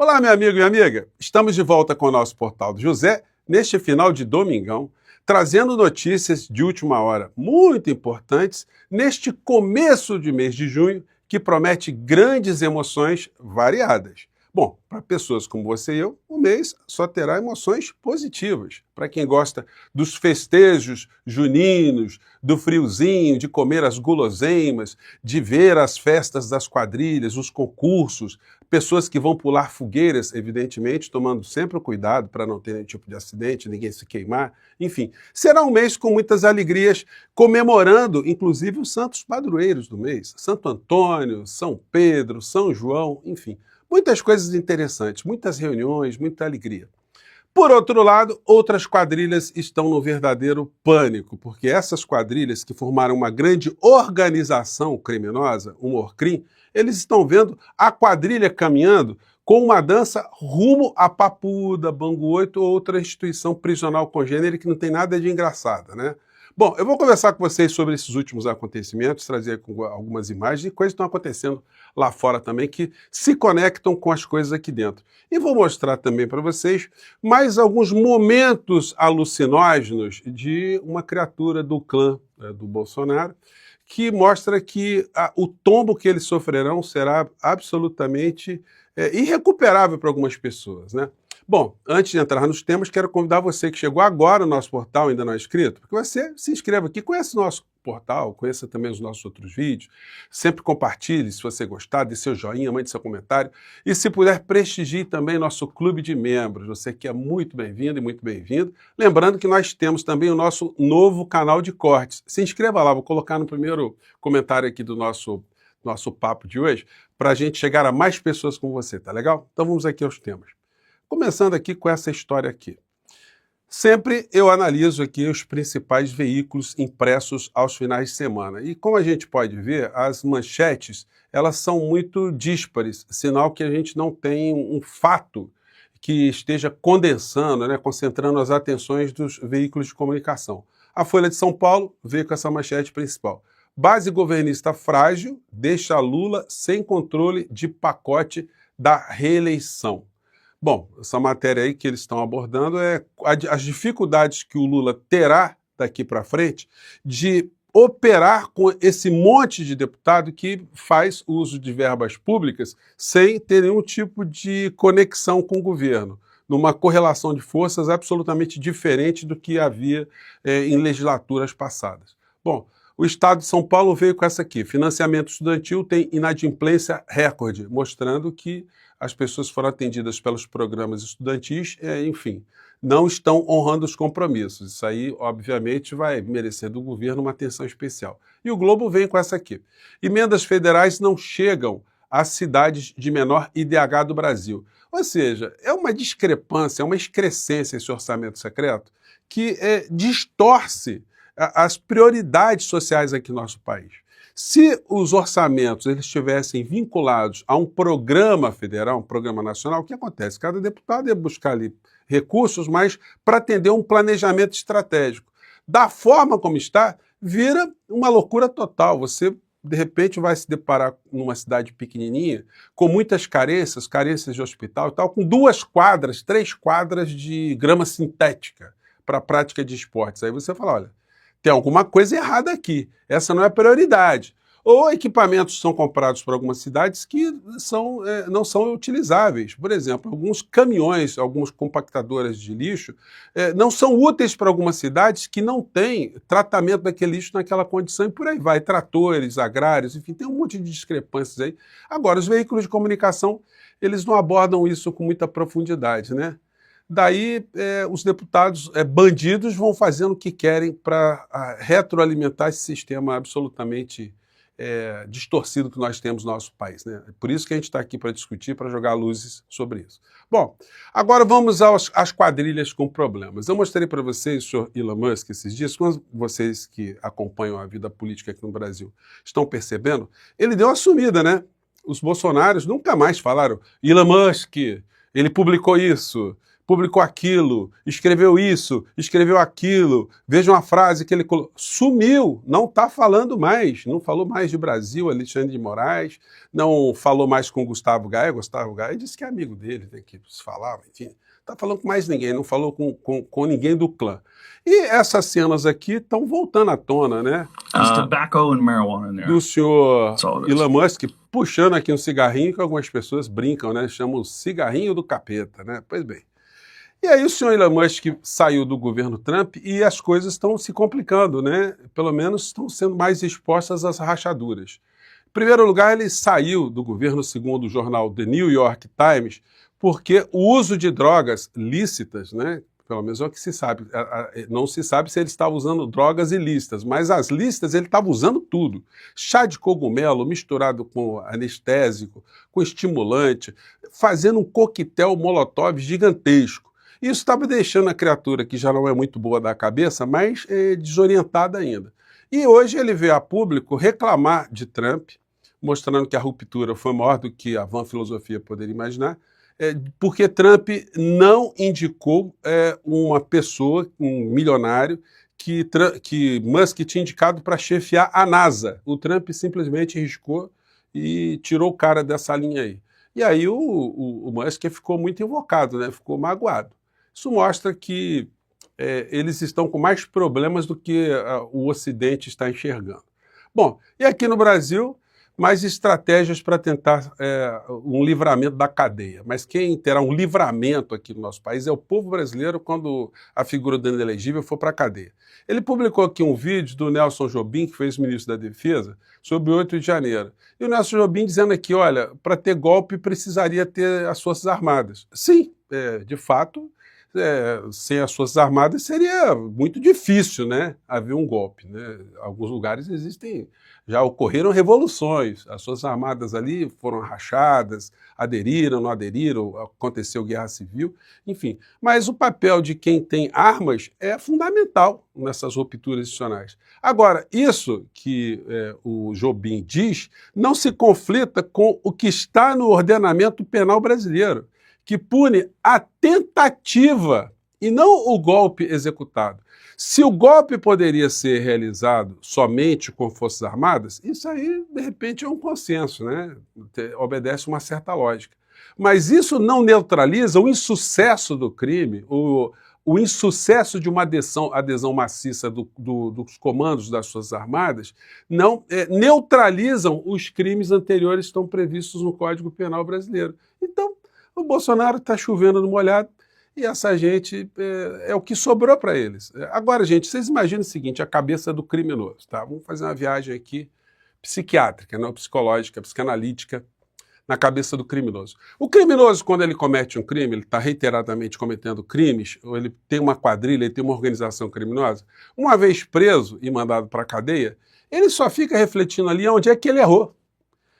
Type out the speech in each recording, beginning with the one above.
Olá, meu amigo e amiga. Estamos de volta com o nosso Portal do José, neste final de domingão, trazendo notícias de última hora muito importantes neste começo de mês de junho, que promete grandes emoções variadas. Bom, para pessoas como você e eu, o mês só terá emoções positivas. Para quem gosta dos festejos juninos, do friozinho, de comer as guloseimas, de ver as festas das quadrilhas, os concursos, pessoas que vão pular fogueiras, evidentemente, tomando sempre o cuidado para não ter nenhum tipo de acidente, ninguém se queimar. Enfim, será um mês com muitas alegrias, comemorando, inclusive, os santos padroeiros do mês. Santo Antônio, São Pedro, São João, enfim. Muitas coisas interessantes, muitas reuniões, muita alegria. Por outro lado, outras quadrilhas estão no verdadeiro pânico, porque essas quadrilhas que formaram uma grande organização criminosa, o Morcrim, eles estão vendo a quadrilha caminhando com uma dança rumo a Papuda, Bangu 8 ou outra instituição prisional congênere que não tem nada de engraçada, né? Bom, eu vou conversar com vocês sobre esses últimos acontecimentos, trazer algumas imagens e coisas que estão acontecendo lá fora também que se conectam com as coisas aqui dentro. E vou mostrar também para vocês mais alguns momentos alucinógenos de uma criatura do clã do Bolsonaro, que mostra que o tombo que eles sofrerão será absolutamente irrecuperável para algumas pessoas, né? Bom, antes de entrar nos temas, quero convidar você que chegou agora no nosso portal, ainda não é inscrito, porque você se inscreva aqui, conheça o nosso portal, conheça também os nossos outros vídeos, sempre compartilhe se você gostar, dê seu joinha, mande seu comentário, e se puder, prestigie também nosso clube de membros, você que é muito bem-vindo e muito bem-vindo. Lembrando que nós temos também o nosso novo canal de cortes. Se inscreva lá, vou colocar no primeiro comentário aqui do nosso papo de hoje, para a gente chegar a mais pessoas como você, tá legal? Então vamos aqui aos temas. Começando aqui com essa história aqui. Sempre eu analiso aqui os principais veículos impressos aos finais de semana. E como a gente pode ver, as manchetes, elas são muito díspares, sinal que a gente não tem um fato que esteja condensando, né, concentrando as atenções dos veículos de comunicação. A Folha de São Paulo veio com essa manchete principal. Base governista frágil deixa Lula sem controle de pacote da reeleição. Bom, essa matéria aí que eles estão abordando é as dificuldades que o Lula terá daqui para frente de operar com esse monte de deputado que faz uso de verbas públicas sem ter nenhum tipo de conexão com o governo, numa correlação de forças absolutamente diferente do que havia em legislaturas passadas. Bom, o Estado de São Paulo veio com essa aqui, financiamento estudantil tem inadimplência recorde, mostrando que as pessoas foram atendidas pelos programas estudantis, enfim, não estão honrando os compromissos. Isso aí, obviamente, vai merecer do governo uma atenção especial. E o Globo vem com essa aqui. Emendas federais não chegam às cidades de menor IDH do Brasil. Ou seja, é uma discrepância, é uma excrescência esse orçamento secreto que distorce as prioridades sociais aqui no nosso país. Se os orçamentos eles estivessem vinculados a um programa federal, um programa nacional, o que acontece? Cada deputado ia buscar ali recursos, mas para atender um planejamento estratégico. Da forma como está, vira uma loucura total. Você, de repente, vai se deparar numa cidade pequenininha, com muitas carências de hospital e tal, com 2 quadras, 3 quadras de grama sintética para a prática de esportes. Aí você fala, olha, tem alguma coisa errada aqui, essa não é a prioridade. Ou equipamentos são comprados por algumas cidades que não são utilizáveis. Por exemplo, alguns caminhões, algumas compactadoras de lixo não são úteis para algumas cidades que não têm tratamento daquele lixo naquela condição e por aí vai. Tratores, agrários, enfim, tem um monte de discrepâncias aí. Agora, os veículos de comunicação, eles não abordam isso com muita profundidade, né? Daí, os deputados bandidos vão fazendo o que querem para retroalimentar esse sistema absolutamente distorcido que nós temos no nosso país, né? É por isso que a gente está aqui para discutir, para jogar luzes sobre isso. Bom, agora vamos às quadrilhas com problemas. Eu mostrei para vocês o senhor Elon Musk esses dias, quando vocês que acompanham a vida política aqui no Brasil estão percebendo, ele deu uma sumida, né? Os bolsonaros nunca mais falaram Elon Musk, ele publicou isso. publicou aquilo, escreveu isso, escreveu aquilo, veja uma frase que ele sumiu, não está falando mais, não falou mais de Brasil, Alexandre de Moraes, não falou mais com Gustavo Gaia disse que é amigo dele, tem que se falar, enfim, não está falando com mais ninguém, não falou com ninguém do clã. E essas cenas aqui estão voltando à tona, né? Tobacco and marijuana in there. Do senhor That's all it is. Elon Musk puxando aqui um cigarrinho que algumas pessoas brincam, né? Chamam cigarrinho do capeta, né? Pois bem. E aí o senhor Elon Musk saiu do governo Trump e as coisas estão se complicando, né? Pelo menos estão sendo mais expostas às rachaduras. Em primeiro lugar, ele saiu do governo, segundo o jornal The New York Times, porque o uso de drogas lícitas, né? Pelo menos é o que se sabe. Não se sabe se ele estava usando drogas ilícitas, mas as lícitas ele estava usando tudo. Chá de cogumelo misturado com anestésico, com estimulante, fazendo um coquetel molotov gigantesco. Isso estava deixando a criatura, que já não é muito boa da cabeça, mais desorientada ainda. E hoje ele veio a público reclamar de Trump, mostrando que a ruptura foi maior do que a vã filosofia poderia imaginar, porque Trump não indicou uma pessoa, um milionário, que Musk tinha indicado para chefiar a NASA. O Trump simplesmente riscou e tirou o cara dessa linha aí. E aí o Musk ficou muito invocado, né? Ficou magoado. Isso mostra que eles estão com mais problemas do que o Ocidente está enxergando. Bom, e aqui no Brasil, mais estratégias para tentar um livramento da cadeia. Mas quem terá um livramento aqui no nosso país é o povo brasileiro quando a figura do inelegível for para a cadeia. Ele publicou aqui um vídeo do Nelson Jobim, que foi ex-ministro da Defesa, sobre o 8 de janeiro. E o Nelson Jobim dizendo aqui, olha, para ter golpe precisaria ter as Forças Armadas. Sim, de fato, sem as Forças Armadas seria muito difícil, né, haver um golpe, né? Alguns lugares já ocorreram revoluções, as Forças Armadas ali foram rachadas, aderiram, não aderiram, aconteceu guerra civil, enfim. Mas o papel de quem tem armas é fundamental nessas rupturas institucionais. Agora, isso que o Jobim diz não se conflita com o que está no ordenamento penal brasileiro, que pune a tentativa e não o golpe executado. Se o golpe poderia ser realizado somente com Forças Armadas, isso aí, de repente, é um consenso, né? Obedece uma certa lógica. Mas isso não neutraliza o insucesso do crime, o insucesso de uma adesão maciça dos comandos das Forças Armadas, não neutralizam os crimes anteriores que estão previstos no Código Penal brasileiro. Então, o Bolsonaro está chovendo no molhado e essa gente é o que sobrou para eles. Agora, gente, vocês imaginam o seguinte, a cabeça do criminoso, tá? Vamos fazer uma viagem aqui psiquiátrica, não psicológica, psicanalítica, na cabeça do criminoso. O criminoso, quando ele comete um crime, ele está reiteradamente cometendo crimes, ou ele tem uma quadrilha, ele tem uma organização criminosa, uma vez preso e mandado para a cadeia, ele só fica refletindo ali onde é que ele errou.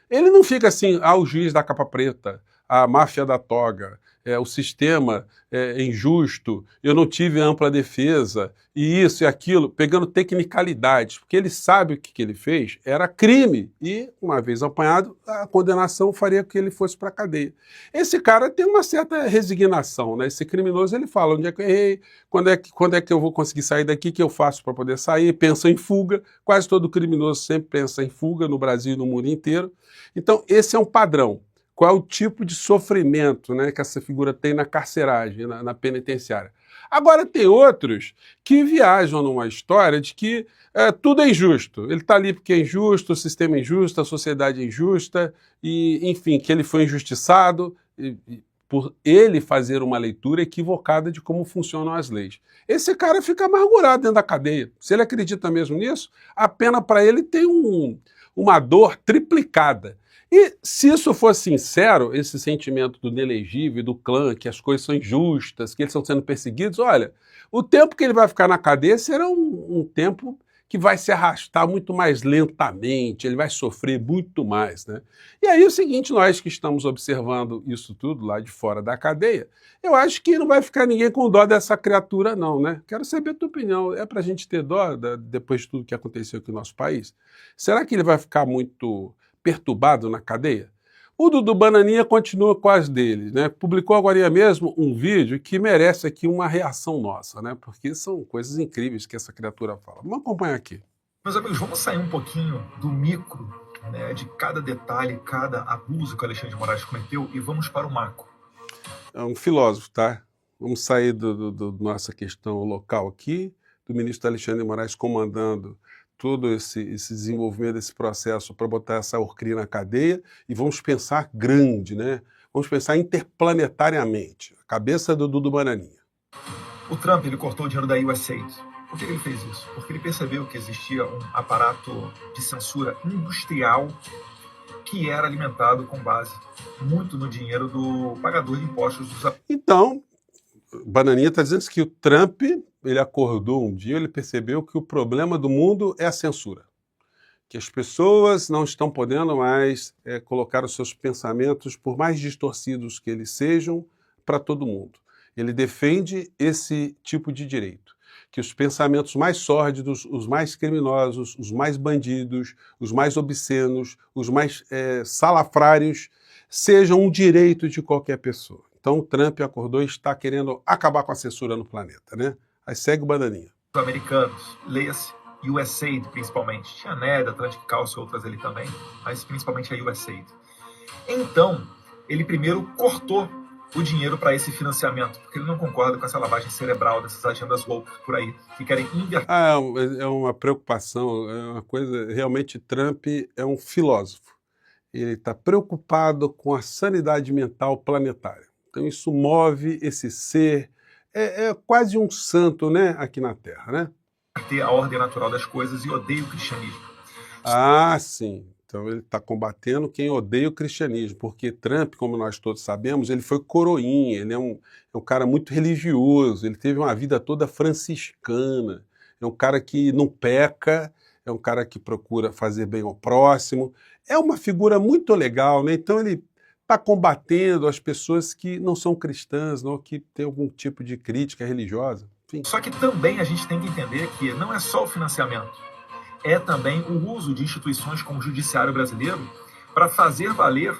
Ele não fica assim, o juiz da capa preta, a máfia da toga, o sistema é injusto, eu não tive ampla defesa, e isso e aquilo, pegando tecnicalidades, porque ele sabe o que ele fez, era crime, e uma vez apanhado, a condenação faria que ele fosse para a cadeia. Esse cara tem uma certa resignação, né? Esse criminoso, ele fala, onde é que eu errei, quando é que eu vou conseguir sair daqui, o que eu faço para poder sair, pensa em fuga, quase todo criminoso sempre pensa em fuga, no Brasil e no mundo inteiro. Então, esse é um padrão. Qual é o tipo de sofrimento, né, que essa figura tem na carceragem, na penitenciária. Agora, tem outros que viajam numa história de que tudo é injusto. Ele está ali porque é injusto, o sistema é injusto, a sociedade é injusta, e, enfim, que ele foi injustiçado por ele fazer uma leitura equivocada de como funcionam as leis. Esse cara fica amargurado dentro da cadeia. Se ele acredita mesmo nisso, a pena para ele tem uma dor triplicada. E se isso for sincero, esse sentimento do inelegível, do clã, que as coisas são injustas, que eles estão sendo perseguidos, olha, o tempo que ele vai ficar na cadeia será um tempo que vai se arrastar muito mais lentamente, ele vai sofrer muito mais, né? E aí o seguinte, nós que estamos observando isso tudo lá de fora da cadeia, eu acho que não vai ficar ninguém com dó dessa criatura não, né? Quero saber a tua opinião, é pra gente ter dó depois de tudo que aconteceu aqui no nosso país? Será que ele vai ficar muito perturbado na cadeia? O Dudu Bananinha continua com as dele, né? Publicou agora mesmo um vídeo que merece aqui uma reação nossa, né? Porque são coisas incríveis que essa criatura fala. Vamos acompanhar aqui. Meus amigos, vamos sair um pouquinho do micro, né, de cada detalhe, cada abuso que o Alexandre de Moraes cometeu e vamos para o macro. É um filósofo, tá? Vamos sair do nossa questão local aqui, do ministro Alexandre de Moraes comandando todo esse desenvolvimento desse processo para botar essa Orcri na cadeia e vamos pensar grande, né? Vamos pensar interplanetariamente. A cabeça do Dudu Bananinha. O Trump, ele cortou o dinheiro da USAID. Por que ele fez isso? Porque ele percebeu que existia um aparato de censura industrial que era alimentado com base muito no dinheiro do pagador de impostos dos... Então, Bananinha está dizendo que o Trump, ele acordou um dia, ele percebeu que o problema do mundo é a censura. Que as pessoas não estão podendo mais colocar os seus pensamentos, por mais distorcidos que eles sejam, para todo mundo. Ele defende esse tipo de direito. Que os pensamentos mais sórdidos, os mais criminosos, os mais bandidos, os mais obscenos, os mais salafrários, sejam um direito de qualquer pessoa. Então o Trump acordou e está querendo acabar com a censura no planeta, né? Aí segue o Bananinha. Os americanos, leia-se USAID principalmente, tinha a NED, Atlantic Council, outras ali também, mas principalmente a USAID. Então, ele primeiro cortou o dinheiro para esse financiamento, porque ele não concorda com essa lavagem cerebral dessas agendas woke por aí, que querem inverter. É uma preocupação, é uma coisa, realmente Trump é um filósofo. Ele está preocupado com a sanidade mental planetária. Então isso move esse ser, é quase um santo, né, aqui na Terra, né? Ter a ordem natural das coisas e odeia o cristianismo. Ah, sim. Então ele está combatendo quem odeia o cristianismo, porque Trump, como nós todos sabemos, ele foi coroinha, ele é um cara muito religioso, ele teve uma vida toda franciscana, é um cara que não peca, é um cara que procura fazer bem ao próximo, é uma figura muito legal, né? Então ele está combatendo as pessoas que não são cristãs, não, que têm algum tipo de crítica religiosa. Enfim. Só que também a gente tem que entender que não é só o financiamento, é também o uso de instituições como o Judiciário Brasileiro para fazer valer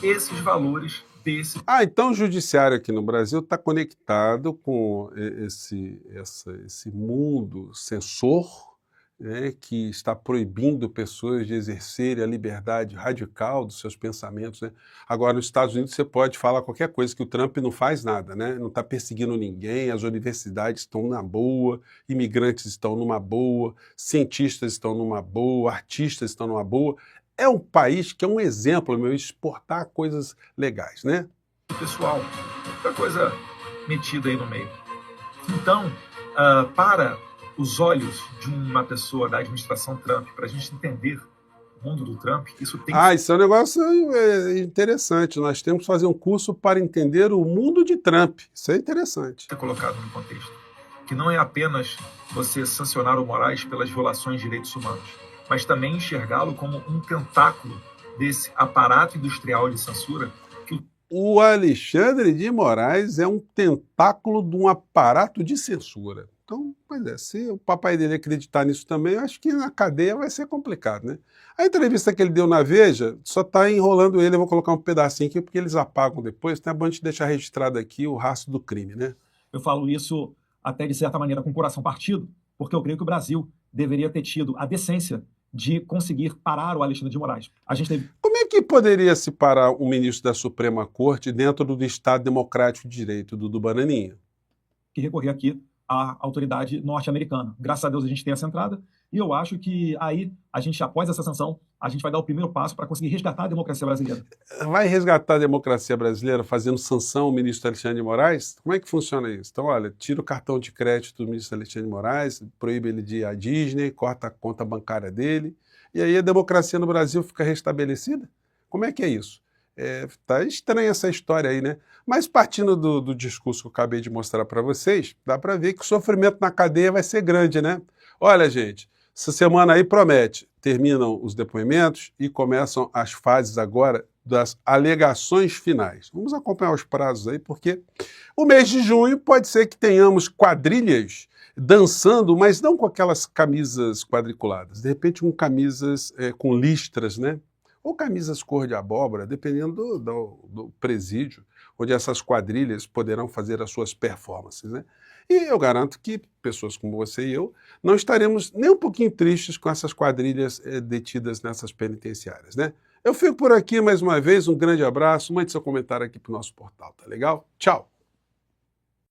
esses valores desse... Então o Judiciário aqui no Brasil está conectado com esse mundo censor, né, que está proibindo pessoas de exercerem a liberdade radical dos seus pensamentos, né? Agora, nos Estados Unidos, você pode falar qualquer coisa, que o Trump não faz nada, né? Não está perseguindo ninguém, as universidades estão na boa, imigrantes estão numa boa, cientistas estão numa boa, artistas estão numa boa. É um país que é um exemplo, meu, exportar coisas legais, né? Pessoal, muita coisa metida aí no meio. Então, para os olhos de uma pessoa da administração Trump, para a gente entender o mundo do Trump, isso tem... Isso é um negócio interessante. Nós temos que fazer um curso para entender o mundo de Trump. Isso é interessante. Ser colocado no contexto. Que não é apenas você sancionar o Moraes pelas violações de direitos humanos, mas também enxergá-lo como um tentáculo desse aparato industrial de censura. O Alexandre de Moraes é um tentáculo de um aparato de censura. Então, pois é, se o papai dele acreditar nisso também, eu acho que na cadeia vai ser complicado, né? A entrevista que ele deu na Veja só está enrolando ele, eu vou colocar um pedacinho aqui, porque eles apagam depois, então é bom a gente deixar registrado aqui o rastro do crime, né? Eu falo isso até, de certa maneira, com o coração partido, porque eu creio que o Brasil deveria ter tido a decência de conseguir parar o Alexandre de Moraes. A gente teve... Como é que poderia se parar um ministro da Suprema Corte dentro do Estado Democrático de Direito, do Bananinha? Que recorrer aqui à autoridade norte-americana. Graças a Deus a gente tem essa entrada, e eu acho que aí, a gente, após essa sanção, a gente vai dar o primeiro passo para conseguir resgatar a democracia brasileira. Vai resgatar a democracia brasileira fazendo sanção ao ministro Alexandre de Moraes? Como é que funciona isso? Então, olha, tira o cartão de crédito do ministro Alexandre de Moraes, proíbe ele de ir à Disney, corta a conta bancária dele, e aí a democracia no Brasil fica restabelecida? Como é que é isso? Tá estranha essa história aí, né? Mas partindo do discurso que eu acabei de mostrar para vocês, dá para ver que o sofrimento na cadeia vai ser grande, né? Olha, gente, essa semana aí promete. Terminam os depoimentos e começam as fases agora das alegações finais. Vamos acompanhar os prazos aí, porque o mês de junho pode ser que tenhamos quadrilhas dançando, mas não com aquelas camisas quadriculadas. De repente com camisas com listras, né? ou camisas cor de abóbora, dependendo do presídio, onde essas quadrilhas poderão fazer as suas performances, né? E eu garanto que pessoas como você e eu não estaremos nem um pouquinho tristes com essas quadrilhas detidas nessas penitenciárias, né? Eu fico por aqui mais uma vez, um grande abraço, mande seu comentário aqui para o nosso portal, tá legal? Tchau!